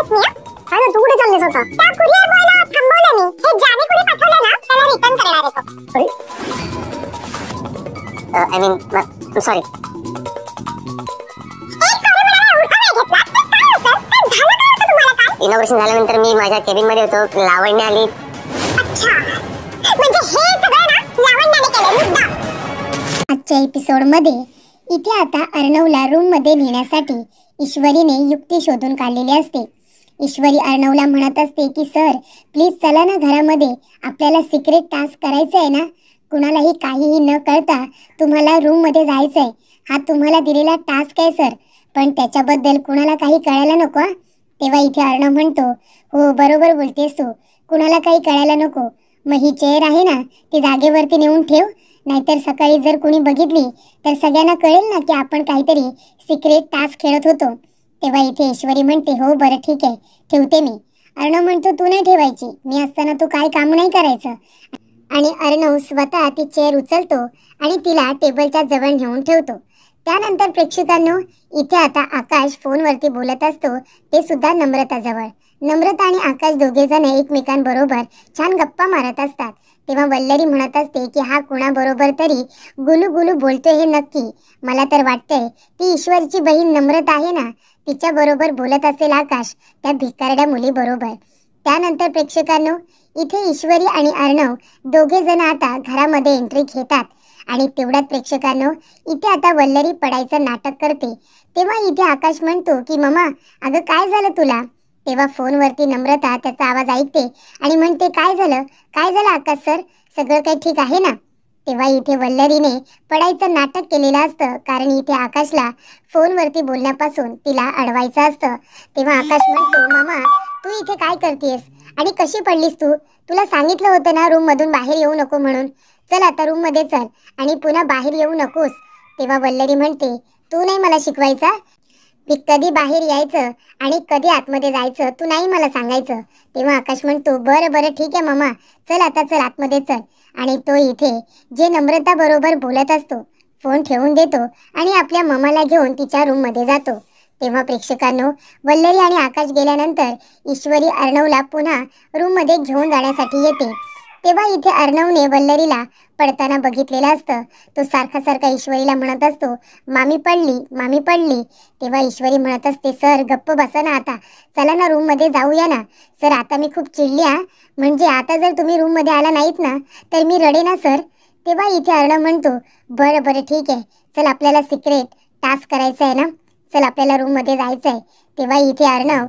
आहेस मी? काय तू कुठे चाललेस होता? त्या कुरिअर बॉयला थांबवलं मी. हे ज्याने कुणी पाठवलं ना त्याला रिटर्न करणार आहे तो. I mean sorry. इनॉग्रेशन झाल्यानंतर मी माझ्या केबिन मध्ये होतो. लावण्य आली. अच्छा, म्हणजे हे सगळं ना लावण्याने केलं मुद्दा. आजच्या एपिसोड मध्ये इथे आता अर्णवला रूम मध्ये नेण्यासाठी ईश्वरीने युक्ती शोधून काढलेली असते. ईश्वरी अर्णवला म्हणत असते की सर प्लीज चला ना घरामध्ये, आपल्याला सिक्रेट टास्क करायचा आहे ना, कुणालाही काहीही न कळता तुम्हाला रूम मध्ये जायचं आहे. हा तुम्हाला दिलेला टास्क आहे सर, पण त्याच्याबद्दल कुणाला काही कळायला नको. तेव्हा इथे अर्णव म्हणतो हो बरोबर बोलतेस तू, कुणाला काही कळायला नको. मग ही चेअर आहे ना ती जागेवरती नेऊन ठेव, नाहीतर सकाळी जर कोणी बघितली तर सगळ्यांना कळेल ना की आपण काहीतरी सिक्रेट टास्क खेळत होतो. तेव्हा इथे ईश्वरी म्हणते हो बरं ठीक आहे ठेवते मी. अर्णव म्हणतो तू नाही ठेवायची, मी असताना तू काय काम नाही करायचं. आणि अर्णव स्वतः ती चेअर उचलतो आणि तिला टेबलच्या जवळ नेऊन ठेवतो. त्यानंतर प्रेक्षकांनो इथे आता आकाश फोनवरती बोलत असतो, ते सुद्धा नम्रताजवळ. नम्रता आणि आकाश दोघे जण एकमेकांबरोबर छान गप्पा मारत असतात. तेव्हा वल्लरी म्हणत असते की हा कोणाबरोबर तरी गुलू गुलू बोलतोय हे नक्की. मला तर वाटतंय ती ईश्वरची बहीण नम्रता आहे ना, तिच्या बरोबर बोलत असेल आकाश त्या भिकारड्या मुली बरोबर. त्यानंतर प्रेक्षकांनो इथे ईश्वरी आणि अर्णव दोघे जण आता घरामध्ये एंट्री घेतात. आणि तेवढ्यात प्रेक्षकांनो इथे आता वल्लरी पडायचं नाटक करते. तेव्हा इथे आकाश म्हणतो की मम्मा अगं काय झालं तुला. तेव्हा फोनवरती नम्रता त्याचा आवाज ऐकते आणि म्हणते काय झालं आकाश सर, सगळं काही ठीक आहे ना. तेव्हा इथे वल्लरीने पडायचं नाटक केलेलं असतं, कारण इथे आकाशला फोनवरती बोलण्यापासून तिला अडवायचं असतं. तेव्हा आकाश म्हणतो मामा तू इथे काय करतेस आणि कशी पडलीस तू, तुला सांगितलं होतं ना रूम मधून बाहेर येऊ नको म्हणून. चल आता रूम मध्ये चल आणि पुन्हा बाहेर येऊ नकोस. तेव्हा वल्लरी म्हणते तू नाही मला शिकवायचा, मी कधी बाहेर यायचं आणि कधी आतमध्ये जायचं तू नाही मला सांगायचं. तेव्हा आकाश म्हणतो बरं ठीक आहे मामा, चल आता चल आतमध्ये चल. आणि तो इथे जे नम्रता बरोबर बोलत असतो फोन ठेवून देतो आणि आपल्या ममाला घेऊन तिच्या रूम मध्ये जातो. तेव्हा प्रेक्षकांनो वल्लरी आणि आकाश गेल्यानंतर ईश्वरी अर्णवला पुन्हा रूम मध्ये घेऊन जाण्यासाठी येते. तेव्हा इथे अर्णवने वल्लरीला पडताना बघितलेलं असतं. तो सारखा ईश्वरीला म्हणत असतो मामी पडली. तेव्हा ईश्वरी म्हणत असते सर गप्प बसा ना आता, चला ना रूम मध्ये जाऊया ना. सर आता मी खूप चिडली म्हणजे आता जर तुम्ही रूम मध्ये आला नाहीत ना तर मी रडे ना सर. तेव्हा इथे अर्णव म्हणतो बरं ठीक आहे, चल आपल्याला सिक्रेट टास्क करायचा आहे ना, चल आपल्याला रूम मध्ये जायचं आहे. तेव्हा इथे अर्णव